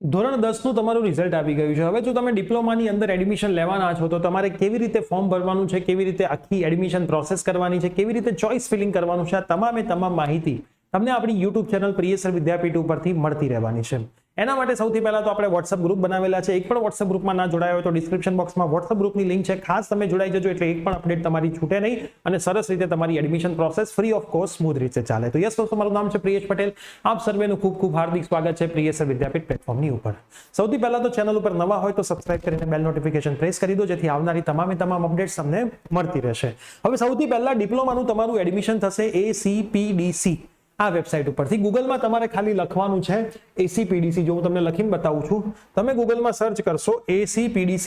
ધોરણ 10 નું તમારું રિઝલ્ટ આવી ગયું છે. હવે જો તમે ડિપ્લોમાની અંદર એડમિશન લેવાના છો તો તમારે કેવી રીતે ફોર્મ ભરવાનું છે, કેવી રીતે આખી એડમિશન પ્રોસેસ કરવાની છે, કેવી રીતે ચોઇસ ફિલિંગ કરવાનું છે, આ તમામ માહિતી તમને આપણી યુટ્યુબ ચેનલ પ્રિયસર વિદ્યાપીઠ ઉપરથી મળતી રહેવાની છે. એના માટે સૌથી પહેલા તો આપણે વોટ્સઅપ ગ્રુપ બનાવેલા છે. એક પણ વોટ્સઅપ ગ્રુપમાં ના જોડાયો હોય તો ડિસ્ક્રિપ્શન બોક્સમાં વોટ્સઅપ ગ્રુપની લિંક છે, ખાસ તમે જોડાઈ જજો એટલે એક પણ અપડેટ તમારી છૂટે નહીં અને સરસ રીતે તમારી admission process free of cost smooth રીતે ચાલે. તો યસ દોસ્તો, મારું નામ છે પ્રિયેશ પટેલ. આપ સર્વેનું ખૂબ ખૂબ હાર્દિક સ્વાગત છે પ્રિયસર વિદ્યાપીઠ પ્લેટફોર્મની ઉપર. સૌથી પહેલા તો ચેનલ ઉપર નવા હોય તો સબસ્ક્રાઇબ કરીને બેલ નોટિફિકેશન પ્રેસ કરી દો, જેથી આવનારી તમામ અપડેટ્સ તમને મળતી રહેશે. હવે સૌથી પહેલા ડિપ્લોમાનું તમારું એડમિશન થશે ACPDC આ વેબસાઇટ ઉપરથી. ગૂગલમાં તમારે ખાલી લખવાનું છે ACPDC. જો હું તમને લખીને બતાવું છું, તમે ગૂગલમાં સર્ચ કરશો ACPDC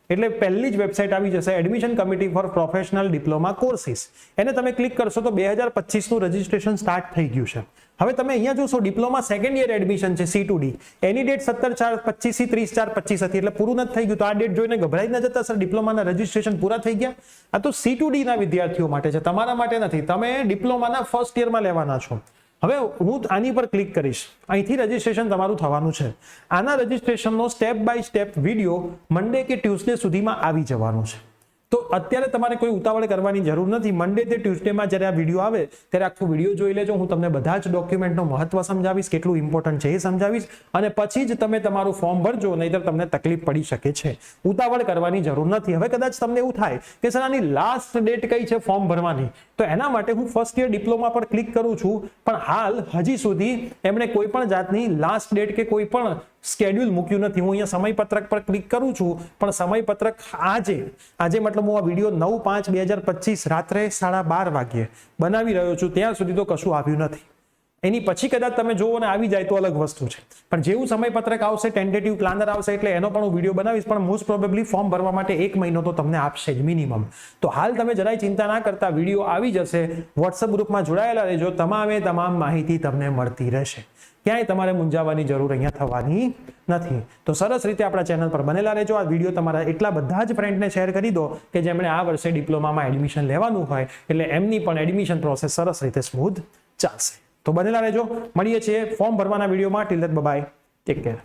એટલે પહેલી જ વેબસાઇટ આવી જશે, admission committee four professional diploma courses. એને તમે ક્લિક કરશો તો 2025 નું રજીસ્ટ્રેશન સ્ટાર્ટ થઈ ગયું છે. હવે તમે અહીંયા જોશો ડિપ્લોમા સેકન્ડ યર એડમિશન છે C2D. એની ડેટ 17/4/25 થી 30/4/25 હતી, એટલે પૂરું નથી થઈ ગયું. તો આ ડેટ જોઈને ગભરાઈ ન જતા સર ડિપ્લોમાના રજીસ્ટ્રેશન પૂરા થઈ ગયા. આ તો C2D ના વિદ્યાર્થીઓ માટે છે, તમારા માટે નથી. તમે ડિપ્લોમાના ફર્સ્ટ યરમાં લેવાના છો. હવે હું આની પર ક્લિક કરીશ, અહીંથી રજીસ્ટ્રેશન તમારું થવાનું છે. આના રજીસ્ટ્રેશનનો સ્ટેપ બાય સ્ટેપ વિડીયો મંડે કે ટ્યુઝડે સુધીમાં આવી જવાનો છે. તો અત્યારે તમારે કોઈ ઉતાવળ કરવાની જરૂર નથી. મંડે તે ટ્યુઝડેમાં જ્યારે આ વિડીયો આવે ત્યારે આખો વિડીયો જોઈ લેજો. હું તમને બધા જ ડોક્યુમેન્ટનો મહત્વ સમજાવીશ, કેટલું ઇમ્પોર્ટન્ટ છે એ સમજાવીશ, અને પછી જ તમે તમારું ફોર્મ ભરજો, નહીતર તમને તકલીફ પડી શકે છે. ઉતાવળ કરવાની જરૂર નથી. હવે કદાચ તમને એવું થાય કે સર આની લાસ્ટ ડેટ કઈ છે ફોર્મ ભરવાની, તો એના માટે હું ફર્સ્ટ યર ડિપ્લોમા પર ક્લિક કરું છું, પણ હાલ હજી સુધી એમણે કોઈ પણ જાતની લાસ્ટ ડેટ કે કોઈ પણ સ્કેડ્યુલ મૂક્યું નથી. હું અહીંયા સમયપત્રક પર ક્લિક કરું છું, પણ સમયપત્રક આજે મતલબ હું આ વિડીયો 9/5/2025 રાત્રે 12:30 વાગ્યે બનાવી રહ્યો છું, ત્યાં સુધી તો કશું આવ્યું નથી. એની પછી કદાચ તમે જોવો ને આવી જાય તો અલગ વસ્તુ છે, પણ જેવું સમયપત્રક આવશે, ટેન્ટેટિવ પ્લાનર આવશે, એટલે એનો પણ હું વિડીયો બનાવીશ. પણ મોસ્ટ પ્રોબેબલી ફોર્મ ભરવા માટે 1 મહિનો તો તમને આપશે જ મિનિમમ. તો હાલ તમે જરાય ચિંતા ના કરતા, વિડીયો આવી જશે. વોટ્સઅપ ગ્રુપમાં જોડાયેલા રહેજો, તમામ માહિતી તમને મળતી રહેશે. ક્યાંય તમારે મૂંઝાવાની જરૂર અહીંયા થવાની નથી. તો સરસ રીતે આપણા ચેનલ પર બનેલા રહેજો. આ વિડીયો તમારા એટલા બધા જ ફ્રેન્ડને શેર કરી દો કે જેમણે આ વર્ષે ડિપ્લોમામાં એડમિશન લેવાનું હોય, એટલે એમની પણ એડમિશન પ્રોસેસ સરસ રીતે સ્મૂથ ચાલશે. તો બનેલા રહેજો. મળીએ છીએ ફોર્મ ભરવાના વિડીયોમાં. Till then by, take care.